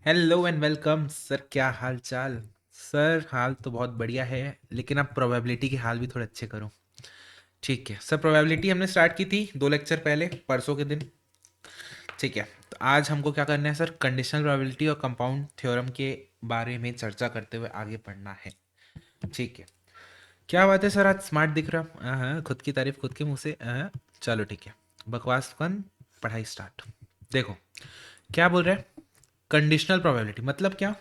Hello and welcome sir. क्या हाल चाल? Sir हाल तो बहुत बढ़िया है, लेकिन अब प्रोबेबिलिटी के हाल भी थोड़े अच्छे करो। ठीक है सर, प्रोबेबिलिटी हमने स्टार्ट की थी 2 लेक्चर पहले, परसों के दिन। ठीक है, तो आज हमको क्या करना है सर, कंडीशनल प्रोबेबिलिटी और कंपाउंड थ्योरम के बारे में चर्चा करते हुए आगे बढ़ना है। ठीक है, क्या बात है सर, आज स्मार्ट दिख रहा। हाँ, खुद की तारीफ खुद के मुंह से। हाँ, चलो ठीक है, बकवास फन, पढ़ाई स्टार्ट। देखो क्या बोल रहे हैं, कंडीशनल प्रोबेबिलिटी मतलब क्या।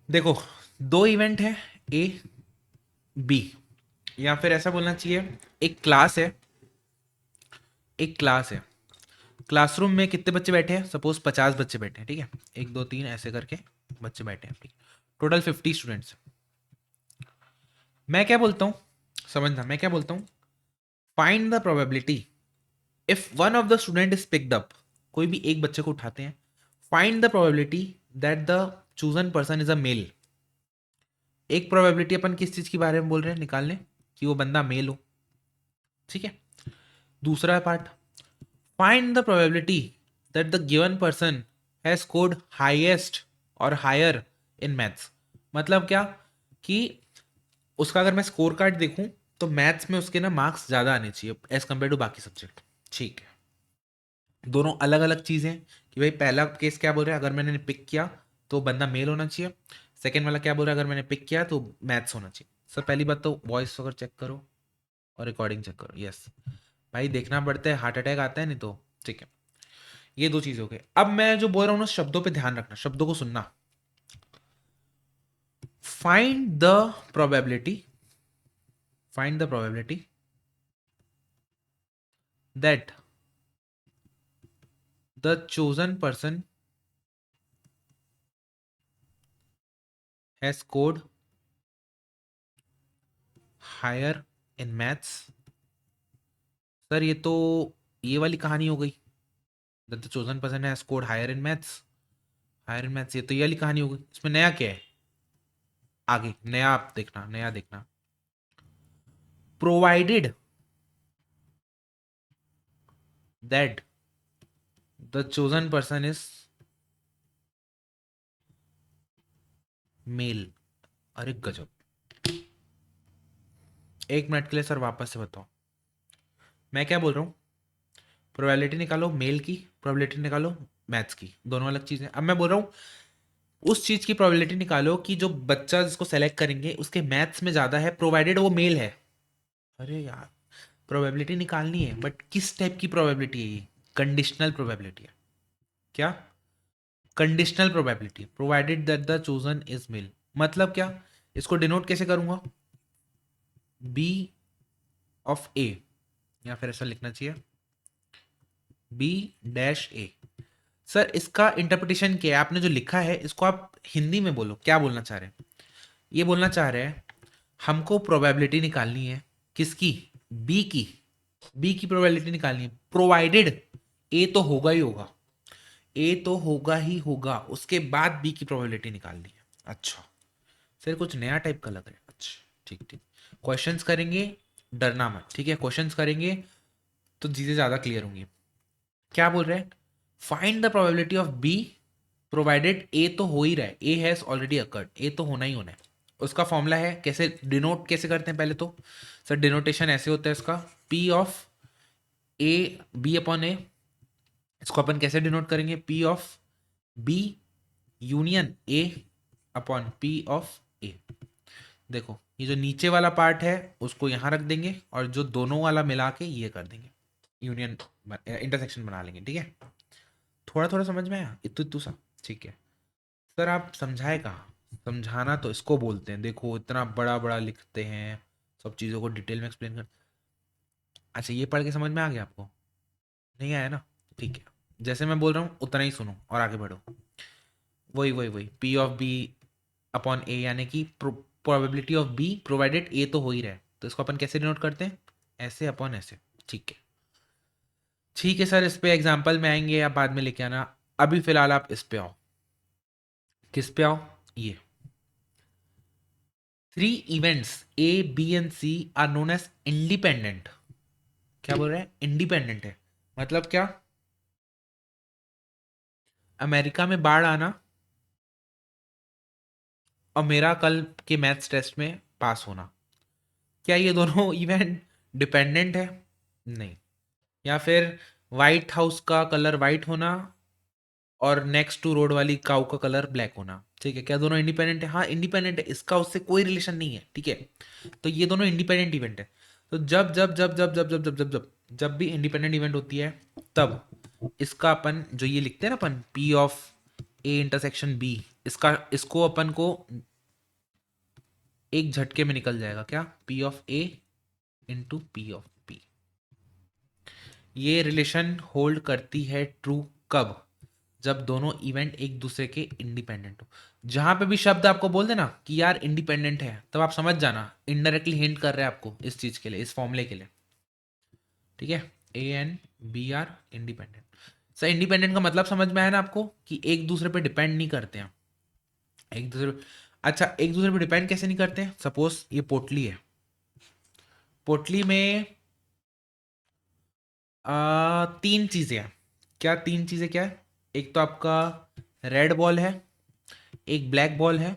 देखो, दो इवेंट है, ए बी, या फिर ऐसा बोलना चाहिए एक क्लास है। एक क्लास है, क्लासरूम में कितने बच्चे बैठे हैं, सपोज 50 बच्चे बैठे हैं। ठीक है, 1 2 3 ऐसे करके बच्चे बैठे हैं। ठीक, टोटल 50 स्टूडेंट्स। मैं क्या बोलता हूँ, समझना, मैं क्या बोलता हूँ, find the probability if one of the student is picked up. कोई भी एक बच्चे को उठाते हैं। Find the probability that the chosen person is a male. एक प्रोबेबिलिटी अपन किस चीज के बारे में बोल रहे हैं, निकालने कि वो बंदा मेल हो। ठीक है, दूसरा part, find the probability that the given person has scored highest और हायर इन मैथ्स। मतलब क्या कि उसका अगर मैं स्कोर कार्ड देखूं तो मैथ्स में उसके ना मार्क्स ज़्यादा आने चाहिए एज कम्पेयर टू बाकी सब्जेक्ट। ठीक है, दोनों अलग अलग चीज़ें हैं कि भाई पहला केस क्या बोल रहा है, अगर मैंने पिक किया तो बंदा मेल होना चाहिए। सेकेंड वाला क्या बोल रहा है, अगर मैंने पिक किया तो मैथ्स होना चाहिए। सर पहली बात तो वॉइस अगर चेक करो और रिकॉर्डिंग चेक करो। यस भाई, देखना पड़ता है, हार्ट अटैक आता है नहीं तो। ठीक है, ये दो चीज़ हो गई। अब मैं जो बोल रहा हूँ ना, शब्दों पे ध्यान रखना, शब्दों को सुनना। Find the probability, find the probability that the chosen person has scored higher in maths. Sir ये तो ये वाली कहानी हो गई, that the chosen person has scored higher in maths. Higher in maths, ये तो ये वाली कहानी हो गई। इसमें नया क्या है, आगे नया आप देखना, नया देखना। Provided that the chosen person is male. अरे गजब, 1 मिनट के लिए सर वापस से बताओ, मैं क्या बोल रहा हूँ। प्रोबेबिलिटी निकालो मेल की, प्रोबेबिलिटी निकालो मैथ्स की, दोनों अलग चीज़ें। अब मैं बोल रहा हूँ उस चीज़ की प्रोबेबिलिटी निकालो कि जो बच्चा जिसको सेलेक्ट करेंगे उसके मैथ्स में ज़्यादा है, प्रोवाइडेड वो मेल है। अरे यार, प्रोबेबिलिटी निकालनी है, बट किस टाइप की प्रोबेबिलिटी है ये, कंडीशनल प्रोबेबिलिटी है। क्या, conditional probability, provided that the chosen is male. मतलब क्या, इसको डिनोट कैसे करूंगा, बी ऑफ ए, या फिर ऐसा लिखना चाहिए बी डैश ए। सर इसका इंटरप्रिटेशन क्या है, आपने जो लिखा है इसको आप हिंदी में बोलो, क्या बोलना चाह रहे हैं। ये बोलना चाह रहे हैं हमको प्रोबेबिलिटी निकालनी है, किसकी, बी की। बी की प्रोबेबिलिटी निकालनी है, प्रोवाइडेड ए तो होगा ही होगा, ए तो होगा ही होगा, उसके बाद बी की प्रोबेबिलिटी निकालनी है। अच्छा, सर कुछ नया टाइप का लग रहा है। अच्छा ठीक ठीक, क्वेश्चंस करेंगे, डरना मत। ठीक है, क्वेश्चंस करेंगे तो चीज़ें ज़्यादा क्लियर होंगी। क्या बोल रहे हैं, find the probability of B provided A तो हो ही रहा है, A has already occurred, A तो होना ही होना है। उसका फॉर्मूला है, कैसे डिनोट कैसे करते हैं पहले तो। सर डिनोटेशन ऐसे होता है इसका, P of A B upon A. इसको अपन कैसे डिनोट करेंगे, P of B union A upon P of A. देखो ये जो नीचे वाला पार्ट है उसको यहाँ रख देंगे, और जो दोनों वाला मिला के ये कर देंगे, यूनियन, इंटरसेक्शन बना लेंगे। ठीक है, थोड़ा थोड़ा समझ में आया, इतू इतू सा। ठीक है सर, आप समझाए कहाँ, समझाना तो इसको बोलते हैं। देखो इतना बड़ा बड़ा लिखते हैं, सब चीज़ों को डिटेल में एक्सप्लेन कर। अच्छा ये पढ़ के समझ में आ गया आपको, नहीं आया ना। ठीक है, जैसे मैं बोल रहा हूँ उतना ही सुनो और आगे बढ़ो। वही वही वही, पी ऑफ बी अपॉन ए, यानी कि probability of B provided A तो हो ही रहा है, तो इसको अपन कैसे डिनोट करते हैं, ऐसे अपॉन ऐसे। ठीक है, ठीक है सर, इस पे एग्जाम्पल में आएंगे या बाद में लेके आना। अभी फिलहाल आप इस पे आओ, किस पे आओ, ये 3 events A B and C are known as independent. क्या बोल रहे हैं, इंडिपेंडेंट है, मतलब क्या, अमेरिका में बाढ़ आना और मेरा कल के मैथ्स टेस्ट में पास होना, क्या ये दोनों इवेंट डिपेंडेंट है? नहीं। या फिर वाइट हाउस का कलर वाइट होना और नेक्स्ट टू रोड वाली काऊ का कलर ब्लैक होना, ठीक है, क्या दोनों इंडिपेंडेंट है? हाँ इंडिपेंडेंट है, इसका उससे कोई रिलेशन नहीं है, ठीक है। तो ये दोनों इंडिपेंडेंट इवेंट है। तो जब जब जब जब जब जब जब जब जब जब भी इंडिपेंडेंट इवेंट होती है, तब इसका अपन जो ये लिखते हैं ना अपन, P of A intersection B, इसका इसको अपन को एक झटके में निकल जाएगा, क्या? P of A into P of B. ये रिलेशन होल्ड करती है ट्रू कब? जब दोनों इवेंट एक दूसरे के इंडिपेंडेंट हो। जहां पे भी शब्द आपको बोल देना कि यार इंडिपेंडेंट है, तब आप समझ जाना इनडायरेक्टली हिंट कर रहे हैं आपको इस चीज के लिए, इस फॉर्मूले के लिए, ठीक है। A and B are independent. Sir independent का मतलब समझ में आया ना आपको, कि एक दूसरे पे डिपेंड नहीं करते हैं एक दूसरे। अच्छा, एक दूसरे पे डिपेंड कैसे नहीं करते हैं? सपोज ये पोटली है, पोटली में तीन चीजें हैं। क्या तीन चीजें क्या है? एक तो आपका रेड बॉल है, एक ब्लैक बॉल है,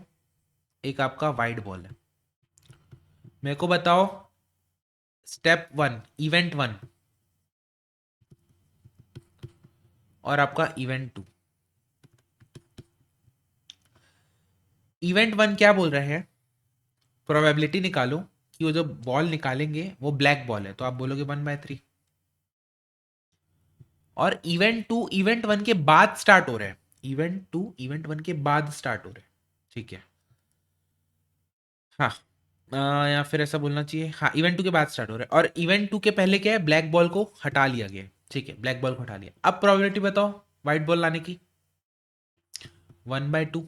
एक आपका वाइट बॉल है। मेरे को बताओ स्टेप वन, इवेंट वन और आपका इवेंट टू। इवेंट वन क्या बोल रहे हैं? प्रोबेबिलिटी निकालो कि वो जो बॉल निकालेंगे वो ब्लैक बॉल है, तो आप बोलोगे 1/3। और इवेंट टू इवेंट वन के बाद स्टार्ट हो रहा है, इवेंट टू इवेंट वन के बाद स्टार्ट हो रहा है, ठीक है। हाँ, या फिर ऐसा बोलना चाहिए, हाँ इवेंट टू के बाद स्टार्ट हो रहा है, और इवेंट टू के पहले क्या है? ब्लैक बॉल को हटा लिया गया है, ठीक है, ब्लैक बॉल को हटा लिया। अब प्रोबेबिलिटी बताओ व्हाइट बॉल लाने की। 1/2।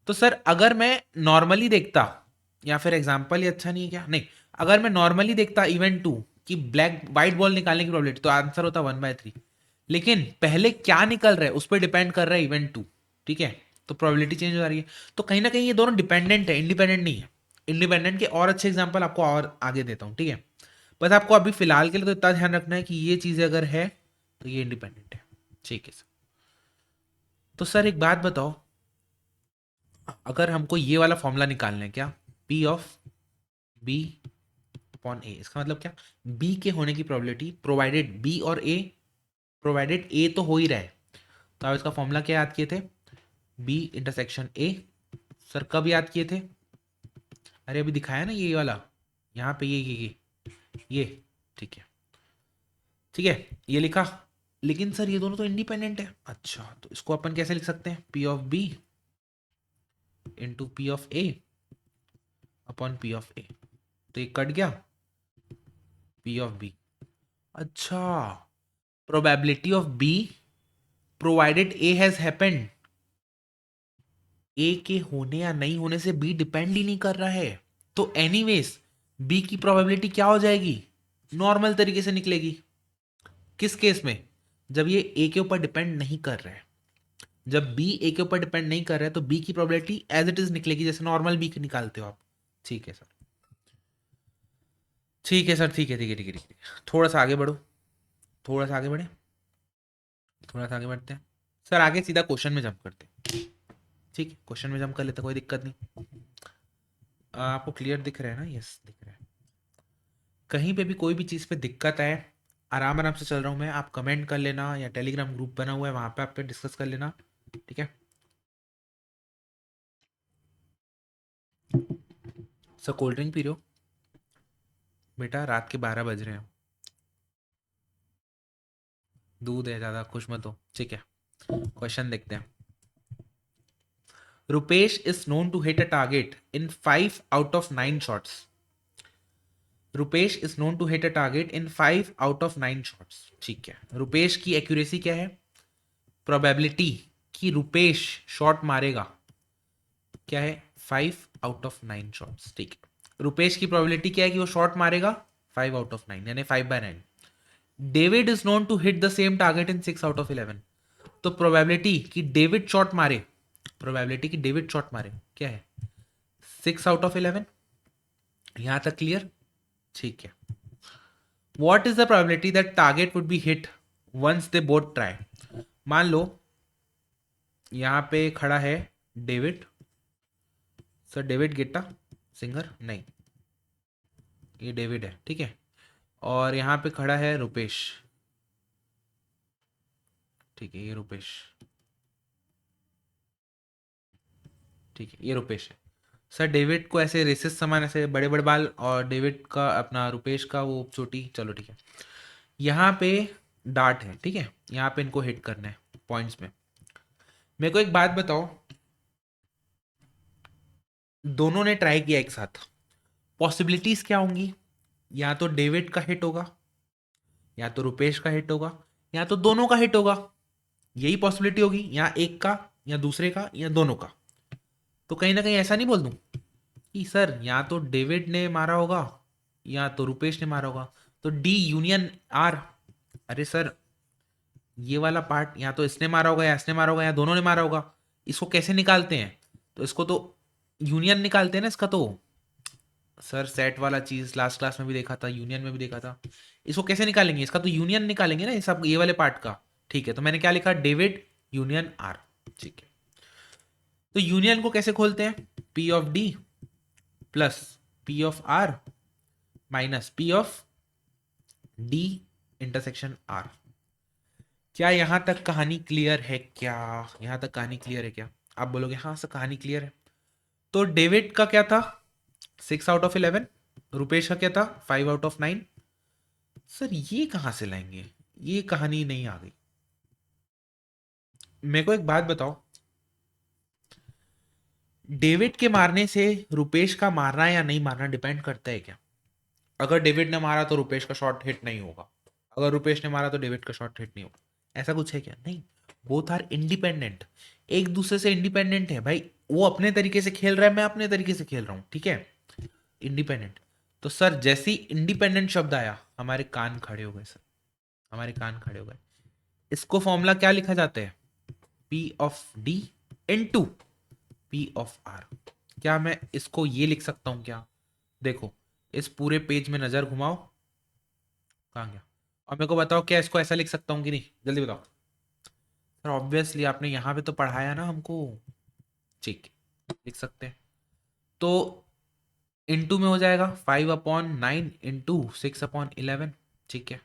तो सर अगर मैं नॉर्मली देखता, या फिर एग्जाम्पल ही अच्छा नहीं है क्या? नहीं, अगर मैं नॉर्मली देखता इवेंट टू कि ब्लैक व्हाइट बॉल निकालने की प्रोबेबिलिटी, तो आंसर होता 1/3। लेकिन पहले क्या निकल रहा है उस पर डिपेंड कर रहा है इवेंट टू, ठीक है। तो प्रोबेबिलिटी चेंज हो जा रही है। तो कहीं ना कहीं ये दोनों डिपेंडेंट है, इंडिपेंडेंट नहीं है। इंडिपेंडेंट के और अच्छे एग्जाम्पल आपको और आगे देता हूँ, ठीक है। बस आपको अभी फिलहाल के लिए तो इतना ध्यान रखना है कि ये चीज़ अगर है तो ये इंडिपेंडेंट है, ठीक है सर। तो सर एक बात बताओ, अगर हमको ये वाला फॉर्मूला निकालना है, क्या? पी ऑफ बी अपॉन ए, इसका मतलब क्या? बी के होने की प्रोबेबिलिटी, प्रोवाइडेड बी और ए, प्रोवाइडेड ए तो हो ही रहा है, तो आप इसका फॉर्मूला क्या याद किए थे? बी इंटरसेक्शन ए। सर कब याद किए थे? अरे अभी दिखाया ना ये वाला, यहाँ पे ये ठीक है, ठीक है, ये लिखा। लेकिन सर ये दोनों तो इंडिपेंडेंट है। अच्छा, तो इसको अपन कैसे लिख सकते हैं? P of B into P of A upon P of A. तो ये कट गया, पी ऑफ बी। अच्छा, probability of B provided A has happened, A के होने या नहीं होने से बी डिपेंड ही नहीं कर रहा है। तो एनीवेज बी की प्रोबेबिलिटी क्या हो जाएगी? नॉर्मल तरीके से निकलेगी। किस केस में? जब ये ए के ऊपर डिपेंड नहीं कर रहा है। जब बी ए के ऊपर डिपेंड नहीं कर रहा है तो बी की प्रोबेबिलिटी एज इट इज निकलेगी, जैसे नॉर्मल बी निकालते हो आप, ठीक है सर। ठीक है सर, ठीक है ठीक है ठीक है ठीक है। थोड़ा सा आगे बढ़ो, थोड़ा सा आगे बढ़े, थोड़ा सा आगे बढ़ते हैं सर। आगे सीधा क्वेश्चन में जंप करते हैं, ठीक है, क्वेश्चन में जंप कर लेते, कोई दिक्कत नहीं। आपको क्लियर दिख रहा है ना? यस दिख रहा है। कहीं पे भी कोई भी चीज़ पे दिक्कत आए, आराम आराम से चल रहा हूँ मैं, आप कमेंट कर लेना, या टेलीग्राम ग्रुप बना हुआ है वहाँ पे आप पे डिस्कस कर लेना, ठीक है। सर कोल्ड ड्रिंक पी रहे हो? बेटा रात के 12 बज रहे हैं, दूध है, ज़्यादा खुश मत हो, ठीक है। क्वेश्चन देखते हैं। Rupesh is known to hit a target in 5 out of 9 shots. Rupesh is known to hit a target in 5 out of 9 shots, ठीक है। रुपेश की एक्यूरेसी क्या है? प्रोबेबिलिटी कि रुपेश शॉट मारेगा क्या है? 5 out of 9 शॉट्स, ठीक है। रुपेश की प्रोबेबिलिटी क्या है कि वो शॉट मारेगा? 5 out of 9, यानी 5/9। David is known to hit the same target in 6 out of 11। तो प्रोबेबिलिटी कि डेविड शॉट मारे, प्रोबेबिलिटी कि डेविड शॉट मारे क्या है? 6 out of 11। यहां तक क्लियर? ठीक है। What is the probability that target would be hit once they both try? मान लो यहाँ पे खड़ा है डेविड। सर डेविड गेटा सिंगर नहीं, ये डेविड है, ठीक है। और यहाँ पे खड़ा है रुपेश, ठीक है, ये रुपेश, ठीक है, ये रुपेश है। सर डेविड को ऐसे रेसिस समान ऐसे बड़े बड़े बाल, और डेविड का अपना रुपेश का वो चोटी, चलो ठीक है। यहाँ पे डार्ट है, ठीक है, यहाँ पे इनको हिट करना है पॉइंट्स में। मेरे को एक बात बताओ, दोनों ने ट्राई किया एक साथ, पॉसिबिलिटीज क्या होंगी? या तो डेविड का हिट होगा, या तो रुपेश का हिट होगा, या तो दोनों का हिट होगा। यही पॉसिबिलिटी होगी, या एक का, या दूसरे का, या दोनों का। तो कहीं ना कहीं ऐसा नहीं बोल दूं कि सर या तो डेविड ने मारा होगा, या तो रुपेश ने मारा होगा, तो डी यूनियन आर। अरे सर, ये वाला पार्ट या तो इसने मारा होगा, या इसने मारा होगा, या दोनों ने मारा होगा। इसको कैसे निकालते हैं? तो इसको तो यूनियन निकालते हैं ना इसका। तो सर सेट वाला चीज लास्ट क्लास में भी देखा था, यूनियन में भी देखा था। इसको कैसे निकालेंगे? इसका तो यूनियन निकालेंगे ना, ये सब ये वाले पार्ट का। ठीक है, तो मैंने क्या लिखा? डेविड यूनियन आर, ठीक है। तो यूनियन को कैसे खोलते हैं? P of D plus P of R minus P of D intersection R. क्या यहां तक कहानी क्लियर है? क्या यहां तक कहानी क्लियर है क्या? आप बोलोगे हाँ सर कहानी क्लियर है। तो डेविड का क्या था? 6 आउट ऑफ 11। रुपेश का क्या था? 5 आउट ऑफ 9। सर ये कहां से लाएंगे? ये कहानी नहीं आ गई। मेरे को एक बात बताओ, डेविड के मारने से रुपेश का मारना या नहीं मारना डिपेंड करता है क्या? अगर डेविड ने मारा तो रुपेश का शॉट हिट नहीं होगा, अगर रुपेश ने मारा तो डेविड का शॉट हिट नहीं होगा। ऐसा कुछ है क्या? नहीं। बोथ आर इंडिपेंडेंट, एक दूसरे से इंडिपेंडेंट है भाई। वो अपने तरीके से खेल रहा है, मैं अपने तरीके से खेल रहा हूं, ठीक है, इंडिपेंडेंट। तो सर जैसे ही इंडिपेंडेंट शब्द आया, हमारे कान खड़े हो गए सर, हमारे कान खड़े हो गए। इसको फॉर्मूला क्या लिखा जाता है? P of D into P of R. क्या मैं इसको ये लिख सकता हूं क्या? देखो, इस पूरे पेज में नजर घुमाओ, कहाँ गया? और मेरे को बताओ क्या इसको ऐसा लिख सकता हूँ कि नहीं, जल्दी बताओ। सर ऑब्वियसली आपने यहाँ पे तो पढ़ाया ना हमको, ठीक है, लिख सकते हैं। तो इनटू में हो जाएगा 5/9 इंटू 6/11, ठीक है।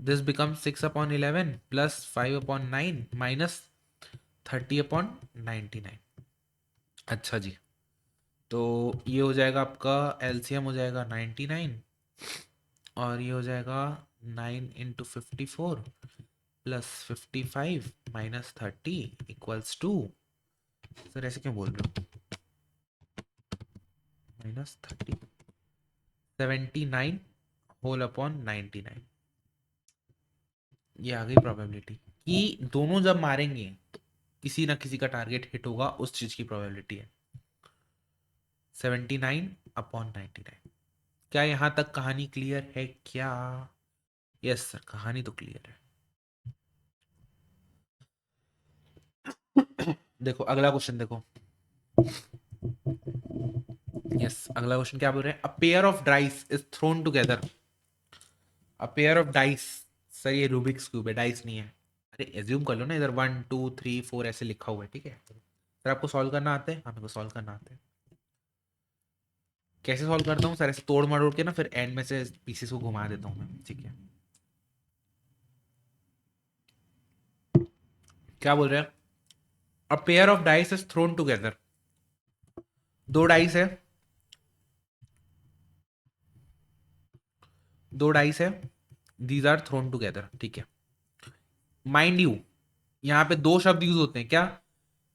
This become 6/11 plus 5/9 minus 30/99। अच्छा जी, तो ये हो जाएगा आपका एलसीएम हो जाएगा 99, और ये हो जाएगा 9 × 54 plus 55 minus 30 equals to, sir ऐसे क्यों बोल रहे हो, -30, 79/99। ये आ गई प्रोबेबिलिटी कि दोनों जब मारेंगे तो किसी ना किसी का टारगेट हिट होगा, उस चीज की प्रोबेबिलिटी है 79/99। क्या यहां तक कहानी क्लियर है क्या? यस सर, कहानी तो क्लियर है। देखो अगला क्वेश्चन देखो। यस, अगला क्वेश्चन क्या बोल रहे हैं? A pair of dice is throne together. A pair of dice, sir ये रूबिक्स क्यूब है, डाइस नहीं है। अरे एज्यूम कर लो ना, इधर 1 2 3 4 ऐसे लिखा हुआ है, ठीक है। सर आपको सॉल्व करना आता है? हाँ मेरे को सॉल्व करना आता है। कैसे सॉल्व करता हूँ सर? ऐसे तोड़ मरोड़ के ना, फिर एंड में से पीसेस को घुमा देता हूँ मैं, ठीक है। क्या बोल रहे हैं? A pair of dice is throne together. दो डाइस है, दो डाइस है, दीज आर थ्रोन टुगेदर, ठीक है। माइंड यू, यहाँ पे दो शब्द यूज होते हैं क्या?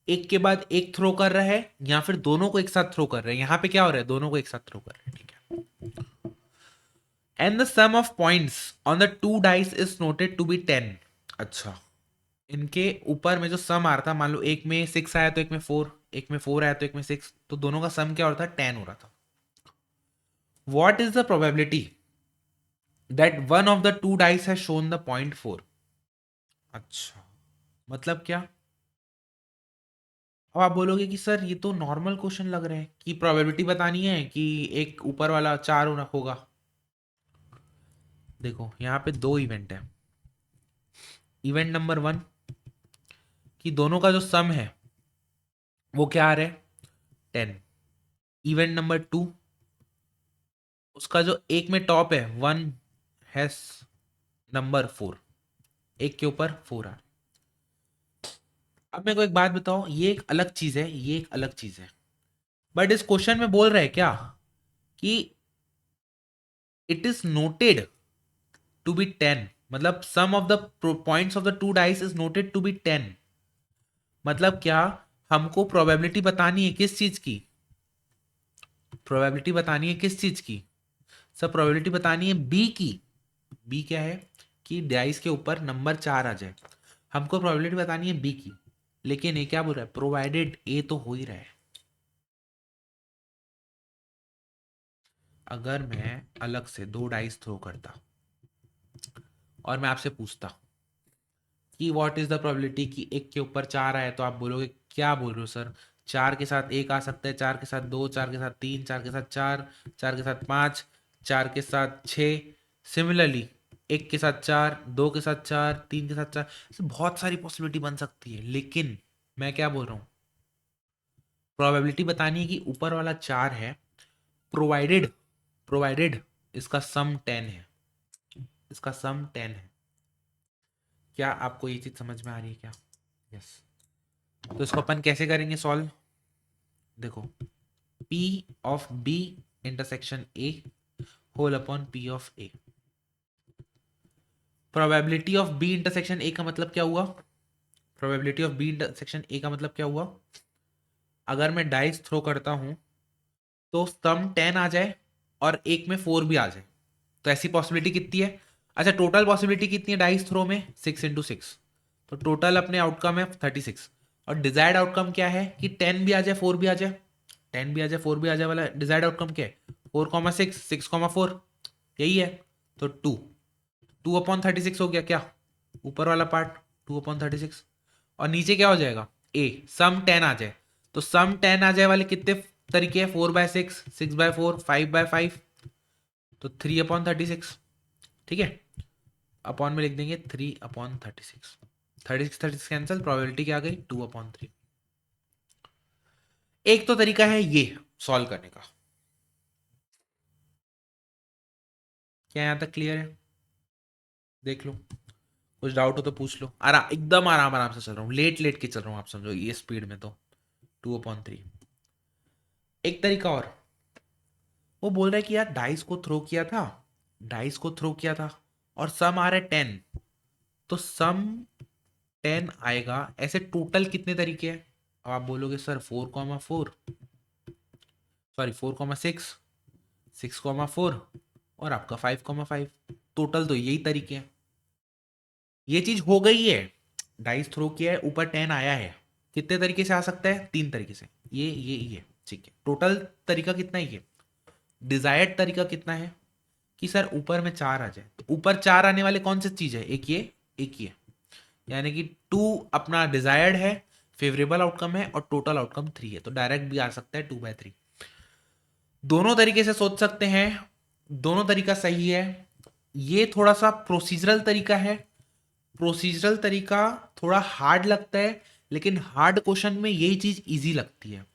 एक के बाद एक थ्रो कर रहा है, या फिर दोनों को एक साथ थ्रो कर रहे हैं। यहाँ पे क्या हो रहा है? दोनों को एक साथ थ्रो कर रहे हैं, ठीक है। And the sum of points on the two dice is noted to be 10। अच्छा, इनके ऊपर में जो सम आ रहा था, मान लो एक में 6 आया तो एक में 4, एक में 4 आया तो एक में 6, तो दोनों का सम क्या हो रहा था? 10 हो रहा था। What is the probability that one of the two dice has shown the .4? अच्छा, मतलब क्या? अब आप बोलोगे कि सर ये तो नॉर्मल क्वेश्चन लग रहे हैं, कि प्रोबेबिलिटी बतानी है कि एक ऊपर वाला 4 होगा। देखो यहाँ पे दो इवेंट है। इवेंट नंबर 1, कि दोनों का जो सम है वो क्या आ रहा है 10। इवेंट नंबर 2, उसका जो एक में टॉप है 1 हैज नंबर 4, एक के ऊपर 4 आ रहा है। अब मेरे को एक बात बताओ, ये एक अलग चीज है, ये एक अलग चीज है, बट इस क्वेश्चन में बोल रहे हैं क्या कि it is noted to be 10, मतलब sum of the points of the two dice is noted to be 10। मतलब क्या, हमको प्रोबेबिलिटी बतानी है किस चीज की, प्रोबेबिलिटी बतानी है किस चीज की सब, प्रोबेबिलिटी बतानी है बी की। बी क्या है कि डाइस के ऊपर नंबर 4 आ जाए, हमको प्रोबेबिलिटी बतानी है बी की। लेकिन ये क्या बोल रहा है, प्रोवाइडेड ए तो हो ही रहा है। अगर मैं अलग से 2 डाइस थ्रो करता और मैं आपसे पूछता कि व्हाट इज द प्रोबेबिलिटी कि एक के ऊपर 4 आए, तो आप बोलोगे क्या बोल रहे हो सर, 4 के साथ एक आ सकता है, 4 के साथ 2, 4 के साथ 3, 4 के साथ 4, 4 के साथ 5, 4 के साथ 6, सिमिलरली एक के साथ 4, 2 के साथ 4, 3 के साथ 4, ऐसे बहुत सारी पॉसिबिलिटी बन सकती है। लेकिन मैं क्या बोल रहा हूँ, प्रोबेबिलिटी बतानी है कि ऊपर वाला 4 है, प्रोवाइडेड प्रोवाइडेड इसका सम 10 है, इसका सम 10 है। क्या आपको ये चीज समझ में आ रही है क्या? यस। तो इसको अपन कैसे करेंगे सॉल्व, देखो, P of B intersection A whole upon P of A। Probability of B intersection A का मतलब क्या हुआ, probability of B intersection A का मतलब क्या हुआ, अगर मैं डाइस थ्रो करता हूं तो सम 10 आ जाए और एक में 4 भी आ जाए, तो ऐसी पॉसिबिलिटी कितनी है। अच्छा, टोटल पॉसिबिलिटी कितनी है डाइस थ्रो में, 6 × 6, तो टोटल अपने आउटकम है 36। और डिजायर्ड आउटकम क्या है कि 10 भी आ जाए 4 भी आ जाए, 10 भी आ जाए 4 भी आ जाए वाला डिजायर्ड आउटकम क्या है, 4,6, 6,4, यही है। तो 2/36 हो गया क्या, ऊपर वाला पार्ट 2/36, और नीचे क्या हो जाएगा ए, सम 10 आ जाए, तो सम 10 आ जाए वाले कितने तरीके हैं, 4/6, 6/4, 5/5, तो 3/36, ठीक है। अपॉन में लिख देंगे 3/36, 36 कैंसिल, प्रोबेबिलिटी क्या आ गई 2/3। एक तो तरीका है ये सॉल्व करने का, क्या यहां तक क्लियर है, देख लो, कुछ डाउट हो तो पूछ लो। एकदम आराम आराम से चल रहा हूँ, लेट लेट के चल रहा हूँ, आप समझो ये स्पीड में तो 2/3। एक तरीका और, वो बोल रहा है कि यार डाइस को थ्रो किया था, डाइस को थ्रो किया था और सम आ रहा है 10, तो सम 10 आएगा, ऐसे टोटल कितने तरीके हैं। अब आप बोलोगे सर 4,4, सॉरी 4,6, 6,4 और आपका 5,5, टोटल तो यही तरीके हैं। ये चीज हो गई है, डाइस थ्रो किया है, ऊपर 10 आया है, कितने तरीके से आ सकता है, 3 तरीके से, ये ठीक है। टोटल तरीका कितना है, ये डिजायर्ड तरीका कितना है कि सर ऊपर में 4 आ जाए, तो ऊपर 4 आने वाले कौन सी चीज है, एक ये एक ये, यानी कि 2 अपना डिजायर्ड है, फेवरेबल आउटकम है, और टोटल आउटकम 3 है, तो डायरेक्ट भी आ सकता है 2/3। दोनों तरीके से सोच सकते हैं, दोनों तरीका सही है। ये थोड़ा सा प्रोसीजरल तरीका है, प्रोसीजरल तरीका थोड़ा हार्ड लगता है, लेकिन हार्ड क्वेश्चन में यही चीज इजी लगती है।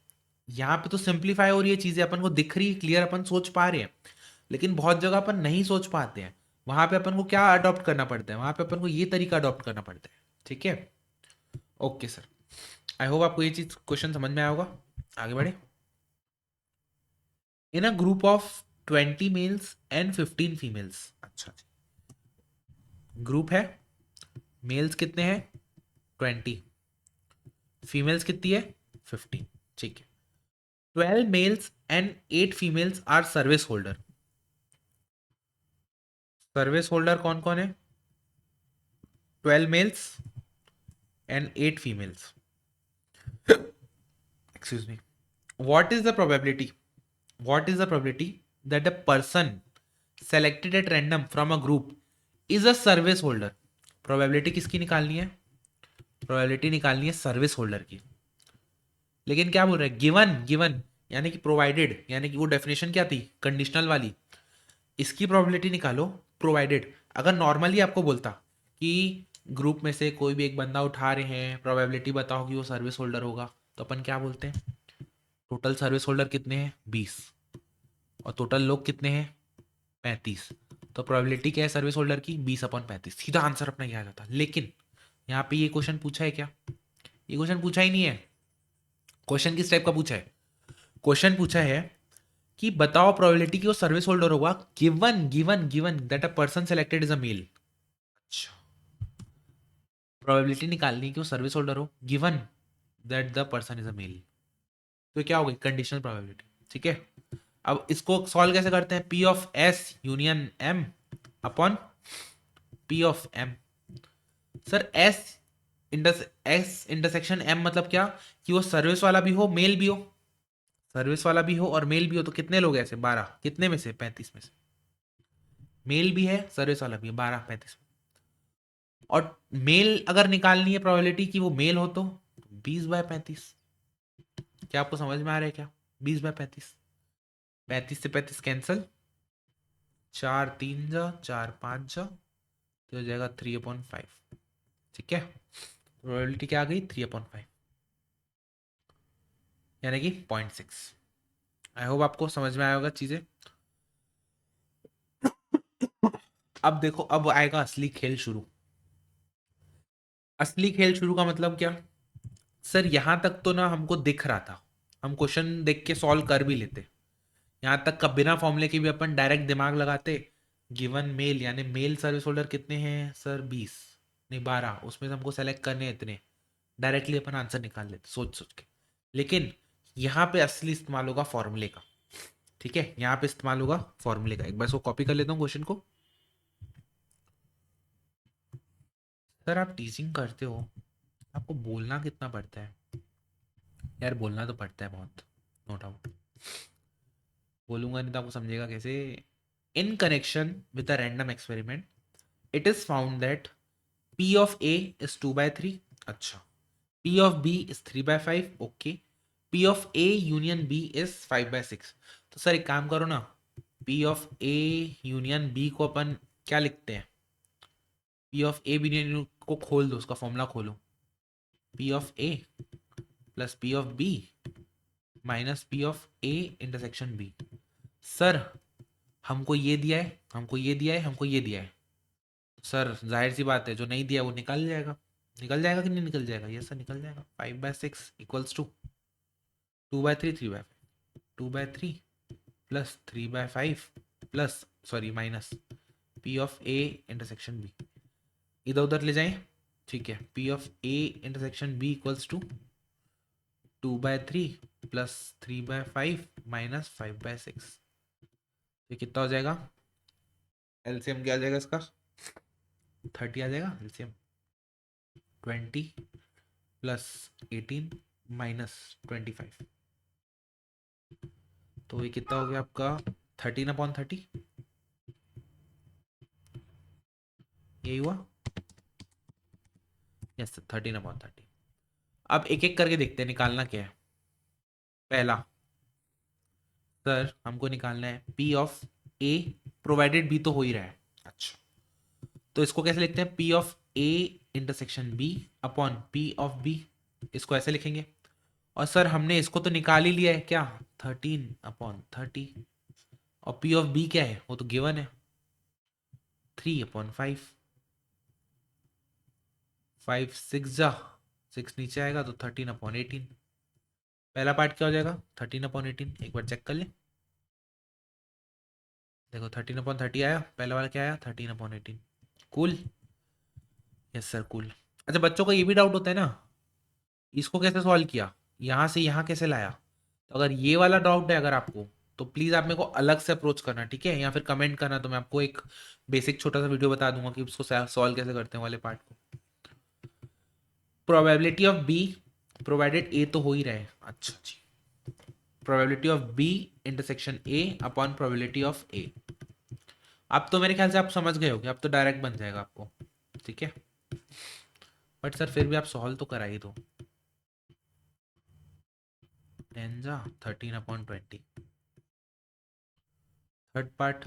यहाँ पे तो सिंप्लीफाई हो रही है चीजें, अपन को दिख रही है क्लियर, अपन सोच पा रहे हैं, लेकिन बहुत जगह अपन नहीं सोच पाते हैं, वहां पे अपन को क्या अडॉप्ट करना पड़ता है, वहां पे अपन को ये तरीका अडॉप्ट करना पड़ता है, ठीक है। ओके सर, आई होप आपको ये चीज क्वेश्चन समझ में आया होगा। आगे बढ़े। In a group of 20 males and 15 females, अच्छा जी, ग्रुप है, मेल्स कितने हैं 20, फीमेल्स कितनी है 15, ठीक है। 12 males and 8 females are service holder, service holder कौन कौन है, 12 males and 8 females, excuse me, what is the probability, what is the probability that a person selected at random from a group is a service holder। Probability किसकी निकालनी है, probability निकालनी है service holder की। लेकिन क्या बोल रहे हैं, गिवन गिवन यानी कि प्रोवाइडेड, यानी कि वो डेफिनेशन क्या थी कंडीशनल वाली, इसकी प्रोबेबिलिटी निकालो प्रोवाइडेड। अगर नॉर्मली आपको बोलता कि ग्रुप में से कोई भी एक बंदा उठा रहे हैं, प्रोबेबिलिटी बताओ कि वो सर्विस होल्डर होगा, तो अपन क्या बोलते हैं, टोटल सर्विस होल्डर कितने हैं 20 और टोटल लोग कितने हैं 35, तो प्रोबेबिलिटी क्या है सर्विस होल्डर की 20/35, सीधा आंसर अपना ये आ जाता। लेकिन यहाँ पे ये क्वेश्चन पूछा है क्या, ये क्वेश्चन पूछा ही नहीं है। क्वेश्चन किस टाइप का पूछा है, क्वेश्चन पूछा है कि बताओ प्रोबेबिलिटी कि वो सर्विस होल्डर होगा given given given that a person selected is a male. अच्छा, प्रोबेबिलिटी निकालनी है कि वो सर्विस होल्डर हो given that the person is a male, तो क्या हो गई कंडीशनल प्रोबेबिलिटी। ठीक है, अब इसको सॉल्व कैसे करते हैं, P of S union M upon P of M. Sir S intersection M मतलब क्या, कि वो सर्विस वाला भी हो मेल भी हो, सर्विस वाला भी हो और मेल भी हो, तो कितने लोग ऐसे 12, कितने में से 35 में से, मेल भी है सर्विस वाला भी है 12/35 में। और मेल अगर निकालनी है प्रोबेबिलिटी कि वो मेल हो तो 20/35। क्या आपको समझ में आ रहा है क्या, 20/35, 35 से 35 कैंसल, 4 3 जा 4 5 जा, तो हो जाएगा 3/5। ठीक है, प्रोबेबिलिटी क्या आ गई 3/5, यानी कि 0.6। आई होप आपको समझ में आया होगा चीजें। अब देखो, अब आएगा असली खेल शुरू। असली खेल शुरू का मतलब क्या, सर यहां तक तो ना हमको दिख रहा था, हम क्वेश्चन देख के सॉल्व कर भी लेते, यहां तक का बिना फॉर्मूले के भी अपन डायरेक्ट दिमाग लगाते। गिवन मेल यानी मेल सर्विस होल्डर कितने हैं सर 20, नहीं 12, उसमें से हमको सेलेक्ट करने हैं इतने, डायरेक्टली अपन आंसर निकाल लेते सोच सोच के। लेकिन यहाँ पे असली इस्तेमाल होगा फॉर्मूले का। ठीक है, यहाँ पे इस्तेमाल होगा फॉर्मूले का, एक बार इसको कॉपी कर लेता हूँ क्वेश्चन को। सर आप टीचिंग करते हो, आपको बोलना कितना पड़ता है, यार बोलना तो पड़ता है बहुत, नो डाउट, बोलूंगा नहीं तो आपको समझेगा कैसे। In connection with a random experiment it is found that P of A is 2/3, अच्छा, P of B is 3/5, okay, P of A union B is 5/6। तो सर एक काम करो ना, P of A union B को अपन क्या लिखते हैं, पी ऑफ ए यूनियन को खोल दो, उसका फॉर्मूला खोलो, P of A plus P of B minus P of A intersection B. Sir हमको ये दिया है, हमको ये दिया है, हमको ये दिया है, सर जाहिर सी बात है जो नहीं दिया वो निकल जाएगा, निकल जाएगा कि नहीं निकल जाएगा, यस सर निकल जाएगा। 5/6 equals to 2/3, 3/5, 2/3 plus 3/5 plus sorry minus P of A intersection B, इधर उधर ले जाएं, ठीक है, P of A intersection B equals to 2/3 plus 3/5 minus 5/6, ये कितना हो जाएगा, एलसीएम क्या आ जाएगा इसका, 30 आ जाएगा एलसीएम, 20 प्लस 18 माइनस 25, तो ये कितना हो गया आपका 13/30, यही हुआ, यस 13/30। अब एक एक करके देखते हैं निकालना क्या है। पहला, सर हमको निकालना है P of A provided B तो हो ही रहा है, अच्छा, तो इसको कैसे लिखते हैं, P of A intersection B upon P of B, इसको ऐसे लिखेंगे। और सर हमने इसको तो निकाल ही लिया है क्या, 13/30, और पी ऑफ बी क्या है वो तो गिवन है 3/5, 5 6 जा 6 नीचे आएगा तो 13/18। पहला पार्ट क्या हो जाएगा 13/18, एक बार चेक कर ले, देखो 13/30 आया, पहला वाला क्या आया 13/18, कूल, यस सर कूल। अच्छा बच्चों को ये भी डाउट होता है ना, इसको कैसे सॉल्व किया, यहाँ से यहाँ कैसे लाया, तो अगर ये वाला डाउट है अगर आपको, तो प्लीज़ आप मेरे को अलग से अप्रोच करना, ठीक है, या फिर कमेंट करना, तो मैं आपको एक बेसिक छोटा सा वीडियो बता दूंगा कि उसको सॉल्व कैसे करते हैं वाले पार्ट को। Probability of B provided A तो हो ही रहा है, अच्छा जी, probability of B intersection A upon probability of A. अब तो मेरे ख्याल से आप समझ गए होगे, अब तो डायरेक्ट बन जाएगा आपको, ठीक है, बट सर फिर भी आप सॉल्व तो करा ही दो। 10 जा 13/20, third part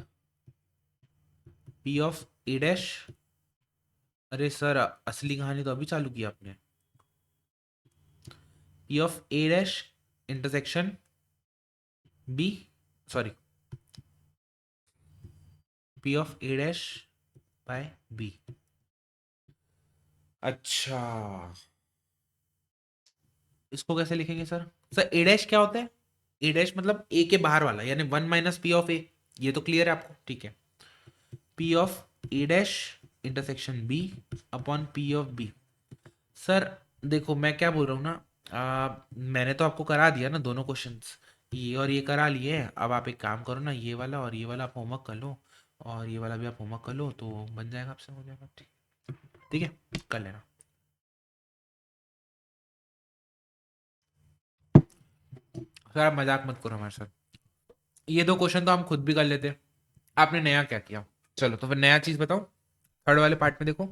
P of A dash अरे सर, असली कहानी तो अभी चालू की आपने। P of A dash intersection B, sorry, P of A dash by B. अच्छा, इसको कैसे लिखेंगे सर? सर ए डैश क्या होता है? ए डैश मतलब ए के बाहर वाला, यानी one minus P of A. ये तो क्लियर है आपको, ठीक है। P of A dash intersection B upon P of B. Sir देखो, मैं क्या बोल रहा हूँ ना, मैंने तो आपको करा दिया ना दोनों क्वेश्चंस, ये और ये करा लिए हैं। अब आप एक काम करो ना, ये वाला और ये वाला आप होमवर्क कर लो, और ये वाला भी आप होमवर्क कर लो, तो बन जाएगा, आपसे हो जाएगा। ठीक, ठीक है, कर लेना। सर आप मजाक मत करो हमारे साथ। ये दो क्वेश्चन तो हम खुद भी कर लेते, आपने नया क्या किया? चलो तो फिर नया चीज बताओ। थर्ड वाले पार्ट में देखो,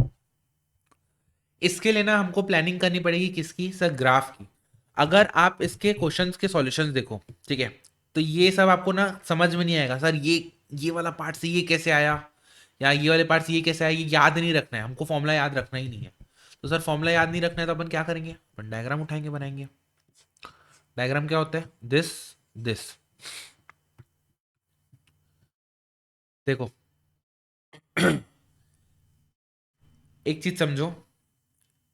इसके लिए ना हमको प्लानिंग करनी पड़ेगी, किसकी सर? ग्राफ की। अगर आप इसके क्वेश्चंस के सॉल्यूशंस देखो, ठीक है, तो ये सब आपको ना समझ में नहीं आएगा सर। ये वाला पार्ट से ये कैसे आया, या ये वाले पार्ट से ये कैसे आया, ये याद नहीं रखना है हमको, फॉर्मूला याद रखना ही नहीं है। तो सर फॉर्मूला याद नहीं रखना है तो अपन क्या करेंगे? अपन डायग्राम उठाएंगे, बनाएंगे। डायग्राम क्या होता है? This, this. देखो, एक चीज समझो,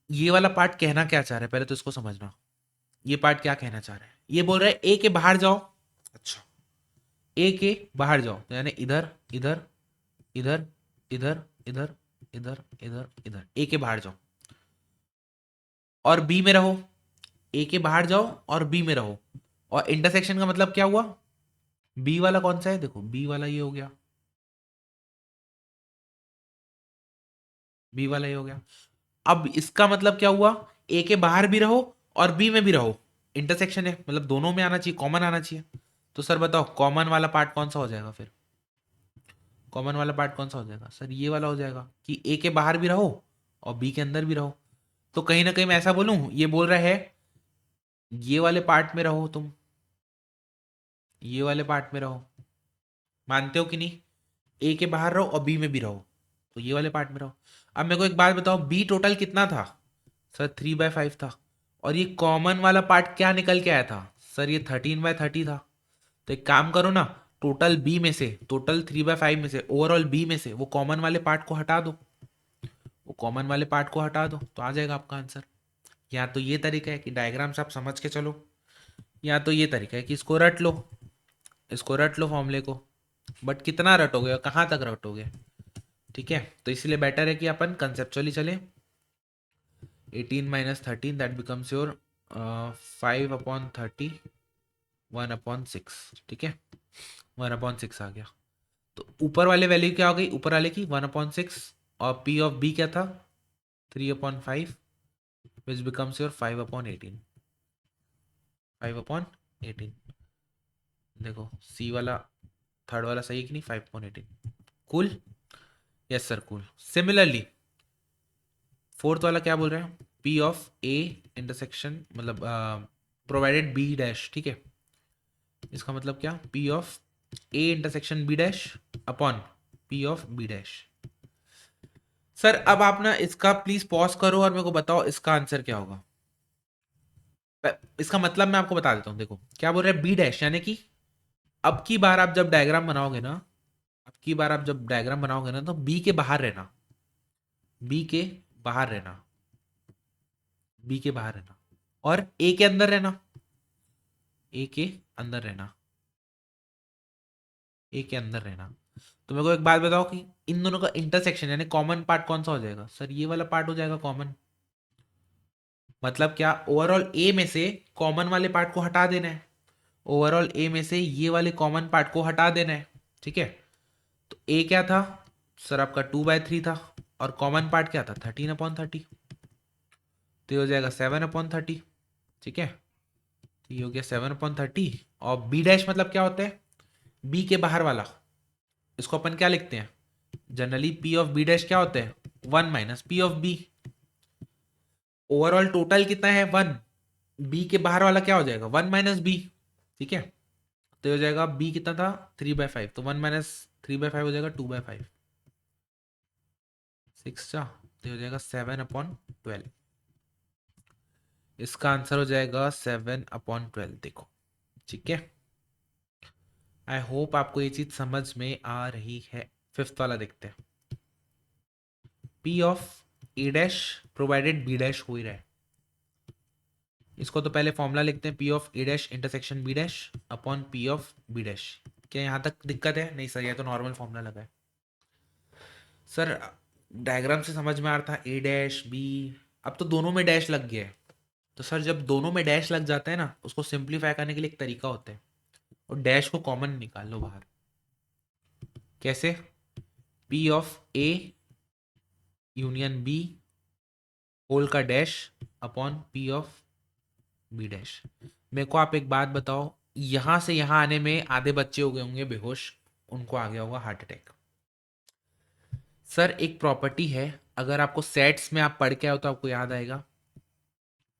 ये वाला पार्ट कहना क्या चाह रहा है, पहले तो इसको समझना। ये पार्ट क्या कहना चाह रहा है? ये बोल रहा है ए के बाहर जाओ। अच्छा, ए के बाहर जाओ तो यानी इधर, इधर, इधर, इधर, इधर, इधर, इधर, इधर, ए के बाहर जाओ और बी में रहो। ए के बाहर जाओ और बी में रहो। और इंटरसेक्शन का मतलब क्या हुआ? बी वाला कौन सा है? देखो, बी वाला ये हो गया, बी वाला ये हो गया। अब इसका मतलब क्या हुआ? ए के बाहर भी रहो और बी में भी रहो। इंटरसेक्शन है मतलब दोनों में आना चाहिए, कॉमन आना चाहिए। तो सर बताओ, कॉमन वाला पार्ट कौन सा हो जाएगा फिर? कॉमन वाला पार्ट कौन सा हो जाएगा सर? ये वाला हो जाएगा कि ए के बाहर भी रहो और बी के अंदर भी रहो। तो कहीं ना कहीं मैं ऐसा बोलूं, ये बोल रहा है ये वाले पार्ट में रहो तुम, ये वाले पार्ट में रहो। मानते हो कि नहीं? ए के बाहर रहो और बी में भी रहो, तो ये वाले पार्ट में रहो। अब मेरे को एक बात बताओ, बी टोटल कितना था? सर 3/5 था। और ये कॉमन वाला पार्ट क्या निकल के आया था? सर ये 13/30 था। तो एक काम करो ना, टोटल बी में से, टोटल 3/5 में से, ओवरऑल बी में से वो कॉमन वाले पार्ट को हटा दो। वो कॉमन वाले पार्ट को हटा दो तो आ जाएगा आपका आंसर। या तो ये तरीका है कि डायग्राम से आप समझ के चलो, या तो ये तरीका है कि इसको रट लो, इसको रट लो फॉर्मूले को। बट कितना रटोगे और कहाँ तक रटोगे? ठीक है, तो इसलिए बेटर है कि अपन कंसेप्चुअली चले। 18 - 13 दैट बिकम्स योर 5/30, 1/6। ठीक है, 1/6 आ गया। तो ऊपर वाले वैल्यू क्या हो गई? ऊपर वाले की 1/6, और पी ऑफ बी क्या था? 3/5, विच बिकम्स योर 5/18। 5/18। देखो सी वाला, थर्ड वाला सही है कि नहीं? 5/18। Cool? Yes sir, cool. Similarly fourth वाला क्या बोल रहे हैं? पी ऑफ ए इंटरसेक्शन, मतलब प्रोवाइडेड बी डैश, ठीक है। इसका मतलब क्या? P of A intersection B dash upon P of B dash. Sir अब आप ना इसका प्लीज पॉज करो और मेरे को बताओ इसका आंसर क्या होगा। इसका मतलब मैं आपको बता देता हूँ। देखो क्या बोल रहे हैं, बी डैश यानी कि अब की बार आप जब डायग्राम बनाओगे ना, अब की बार आप जब डायग्राम बनाओगे ना, तो बी के बाहर रहना, बी के बाहर रहना, बी के बाहर रहना, और ए के अंदर रहना, ए के अंदर रहना, ए के अंदर रहना। तो मेरे को एक बात बताओ कि इन दोनों का इंटरसेक्शन यानी कॉमन पार्ट कौन सा हो जाएगा? सर ये वाला पार्ट हो जाएगा कॉमन। मतलब क्या? ओवरऑल ए में से कॉमन वाले पार्ट को हटा देना है, ओवरऑल ए में से ये वाले कॉमन पार्ट को हटा देना है। ठीक है, तो ए क्या था सर? आपका 2/3 था, और कॉमन पार्ट क्या था? 13/30। तो ये हो जाएगा 7/30। ठीक है, तो ये हो गया 7/30। और बी डैश मतलब क्या होता है? बी के बाहर वाला। इसको अपन क्या लिखते हैं generally? P of B dash क्या होता है? 1 - P of B. Overall total कितना है? 1। बी के बाहर वाला क्या हो जाएगा? 1 - बी। ठीक है, तो हो जाएगा बी कितना था? 3/5, तो 1 - 3/5 हो जाएगा 2/5। 6 जा, तो हो जाएगा 7/12। इसका आंसर हो जाएगा 7/12। देखो, ठीक है। आई होप आपको ये चीज समझ में आ रही है। फिफ्थ वाला देखते हैं। P of A dash provided B dash हो ही रहा है। इसको तो पहले फॉर्मूला लिखते हैं, P of A dash intersection B dash upon P of B dash. क्या यहाँ तक दिक्कत है? नहीं सर, ये तो नॉर्मल फॉर्मूला लगा है। सर डायग्राम से समझ में आ रहा था ए डैश बी, अब तो दोनों में डैश लग गया है। तो सर जब दोनों में डैश लग जाता है ना, उसको सिंप्लीफाई करने के लिए एक तरीका होता है, और डैश को कॉमन निकाल लो बाहर। कैसे? P of A union B whole का dash upon P of B dash. मेरे को आप एक बात बताओ, यहां से यहां आने में आधे बच्चे हो गए होंगे बेहोश, उनको आ गया होगा हार्ट अटैक। सर एक प्रॉपर्टी है, अगर आपको सेट्स में आप पढ़ के आओ तो आपको याद आएगा,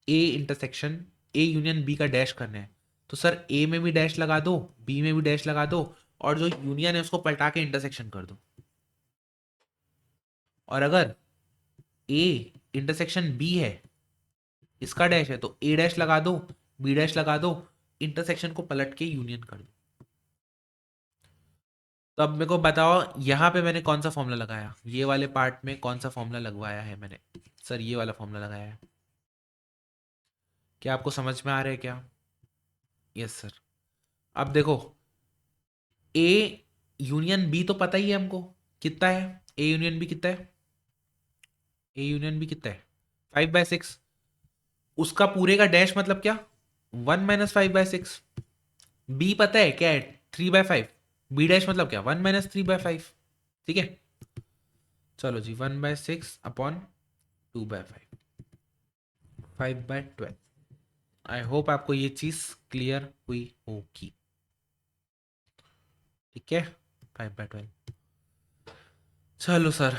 A intersection A union B का डैश करना है, तो सर ए में भी डैश लगा दो, बी में भी डैश लगा दो, और जो यूनियन है उसको पलटा के इंटरसेक्शन कर दो। और अगर ए इंटरसेक्शन बी है, इसका डैश है, तो ए डैश लगा दो, बी डैश लगा दो, इंटरसेक्शन को पलट के यूनियन कर दो। तो अब मेरे को बताओ, यहां पे मैंने कौन सा फॉर्मूला लगाया, ये वाले पार्ट में कौन सा फॉर्मूला लगवाया है मैंने? सर ये वाला फॉर्मूला लगाया है। क्या आपको समझ में आ रहा है क्या? Yes sir. अब देखो, ए यूनियन बी तो पता ही है हमको कितना है। ए यूनियन बी कितना है? ए यूनियन बी कितना है? 5/6। उसका पूरे का डैश मतलब क्या? 1 - 5/6। बी पता है क्या है? 3/5। बी डैश मतलब क्या? 1 - 3/5। ठीक है, चलो जी, 1/6 अपॉन 2/5, 5/12। आई होप आपको ये चीज क्लियर हुई होगी। ठीक है, 5/12। चलो सर,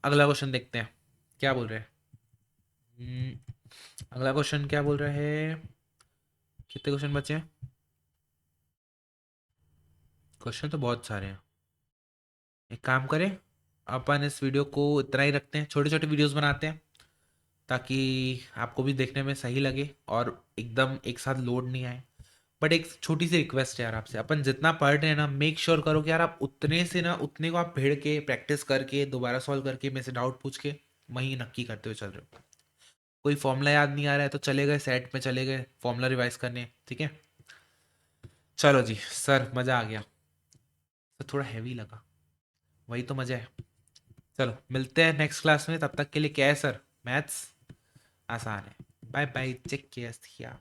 अगला क्वेश्चन देखते हैं, क्या बोल रहे हैं। अगला क्वेश्चन क्या बोल रहा है? कितने क्वेश्चन बचे हैं? क्वेश्चन तो बहुत सारे हैं। एक काम करें, अपन इस वीडियो को इतना ही रखते हैं, छोटे छोटे वीडियोस बनाते हैं, ताकि आपको भी देखने में सही लगे और एकदम एक साथ लोड नहीं आए। बट एक छोटी सी रिक्वेस्ट है यार आपसे, अपन जितना पढ़ रहे हैं ना, मेक श्योर करो कि यार आप उतने से ना उतने को आप भिड़ के प्रैक्टिस करके दोबारा सॉल्व करके मेरे से डाउट पूछ के वहीं नक्की करते हुए चल रहे हो। कोई फॉर्मूला याद नहीं आ रहा है तो चले गए सेट में, चले गए फॉर्मूला रिवाइज करने। ठीक है, चलो जी सर, मज़ा आ गया। तो थोड़ा हैवी लगा, वही तो मज़ा है। चलो मिलते हैं नेक्स्ट क्लास में, तब तक के लिए क्या है सर, मैथ्स आसान है। Bye bye, take care.